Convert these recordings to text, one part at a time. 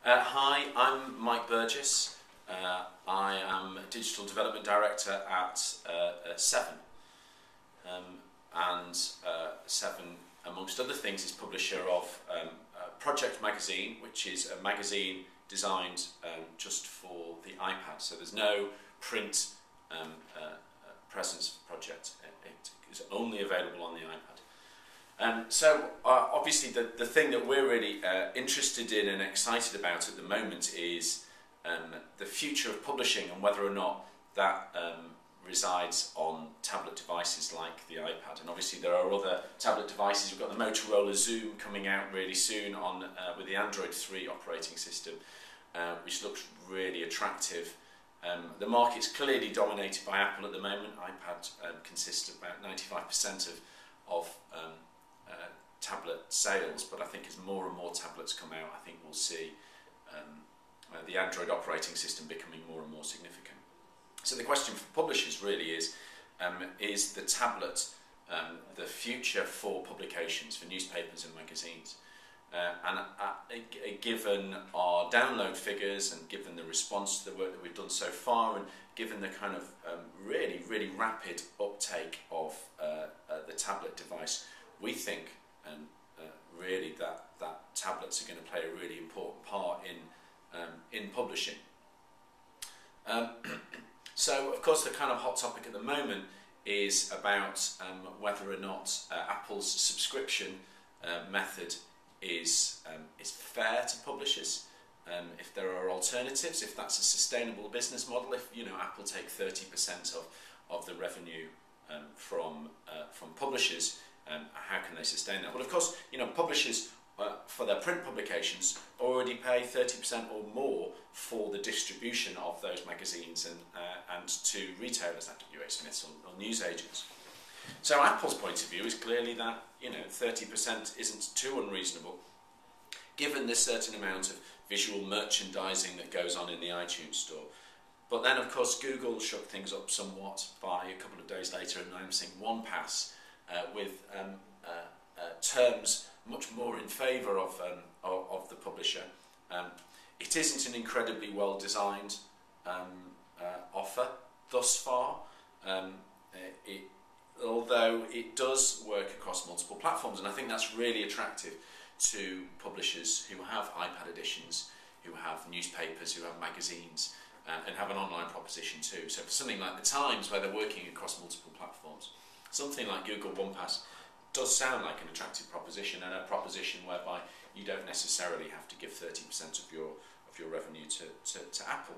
Hi, I'm Mike Burgess. I am Digital Development Director at Seven. Seven, amongst other things, is publisher of Project Magazine, which is a magazine designed just for the iPad. So there's no print presence for Project. It is only available on the iPad. Obviously the thing that we're really interested in and excited about at the moment is the future of publishing and whether or not that resides on tablet devices like the iPad. And obviously there are other tablet devices. We've got the Motorola Zoom coming out really soon on with the Android 3 operating system, which looks really attractive. The market's clearly dominated by Apple at the moment. iPad consists of about 95% of tablet sales, but I think as more and more tablets come out, I think we'll see the Android operating system becoming more and more significant. So the question for publishers really is the tablet the future for publications, for newspapers and magazines? Given our download figures and given the response to the work that we've done so far, and given the kind of really rapid uptake of the tablet device, we think really that tablets are going to play a really important part in publishing. So of course the kind of hot topic at the moment is about whether or not Apple's subscription method is fair to publishers, if there are alternatives, if that's a sustainable business model, if Apple take 30% of the revenue from publishers, how can they sustain that? Well, of course, publishers for their print publications already pay 30% or more for the distribution of those magazines and to retailers like WH Smiths or newsagents. So Apple's point of view is clearly that 30% isn't too unreasonable, given the certain amount of visual merchandising that goes on in the iTunes store. But then, of course, Google shook things up somewhat by a couple of days later announcing OnePass with terms much more in favour of the publisher. It isn't an incredibly well designed offer thus far, although it does work across multiple platforms, and I think that's really attractive to publishers who have iPad editions, who have newspapers, who have magazines, and have an online proposition too. So for something like the Times, where they're working across multiple platforms, something like Google OnePass does sound like an attractive proposition, and a proposition whereby you don't necessarily have to give 30% of your revenue to Apple.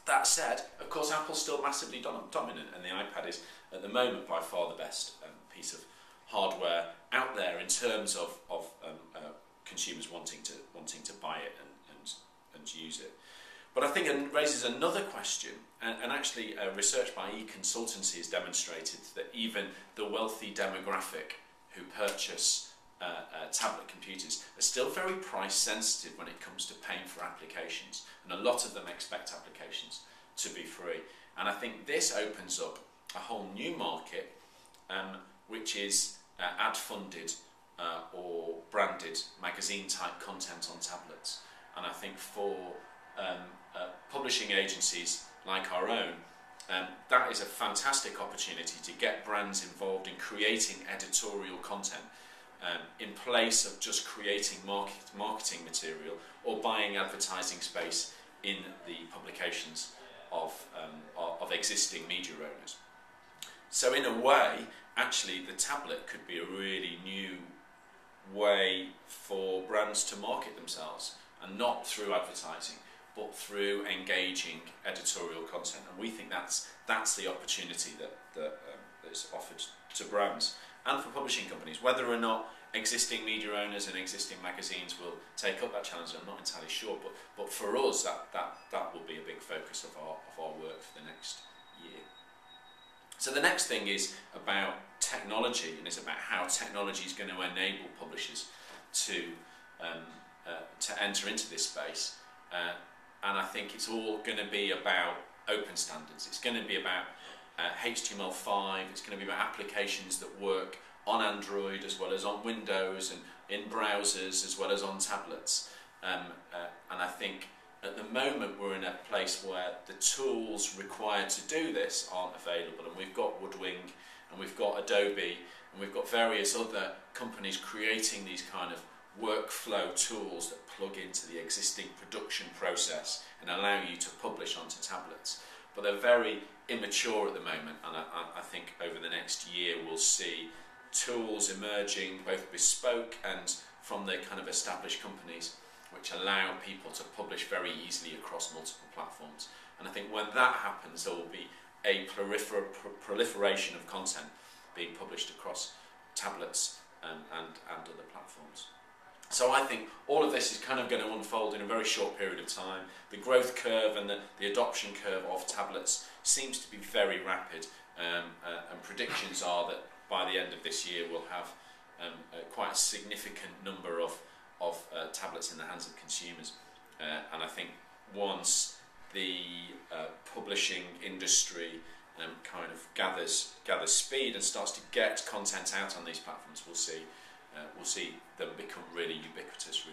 That said, of course, Apple's still massively dominant, and the iPad is at the moment by far the best piece of hardware out there in terms of consumers wanting to buy it and use it. But I think it raises another question, and actually research by e-consultancy has demonstrated that even the wealthy demographic who purchase tablet computers are still very price sensitive when it comes to paying for applications, and a lot of them expect applications to be free. And I think this opens up a whole new market, which is ad-funded or branded magazine-type content on tablets. And I think for publishing agencies like our own, that is a fantastic opportunity to get brands involved in creating editorial content in place of just creating marketing material or buying advertising space in the publications of existing media owners. So in a way, actually the tablet could be a really new way for brands to market themselves, and not through advertising, but through engaging editorial content. And we think that's the opportunity that is offered to brands and for publishing companies. Whether or not existing media owners and existing magazines will take up that challenge, I'm not entirely sure, but for us that will be a big focus of our work for the next year. So the next thing is about technology, and it's about how technology is going to enable publishers to enter into this space. And I think it's all going to be about open standards. It's going to be about HTML5, it's going to be about applications that work on Android as well as on Windows and in browsers as well as on tablets. And I think at the moment we're in a place where the tools required to do this aren't available, and we've got Woodwing and we've got Adobe and we've got various other companies creating these kind of workflow tools that plug into the existing production process and allow you to publish onto tablets. But they're very immature at the moment, and I think over the next year we'll see tools emerging, both bespoke and from the kind of established companies, which allow people to publish very easily across multiple platforms. And I think when that happens, there will be a proliferation of content being published across tablets and other platforms. So I think all of this is kind of going to unfold in a very short period of time. The growth curve and the adoption curve of tablets seems to be very rapid, and predictions are that by the end of this year we'll have quite a significant number of tablets in the hands of consumers. And I think once the publishing industry kind of gathers speed and starts to get content out on these platforms, we'll see them become really ubiquitous.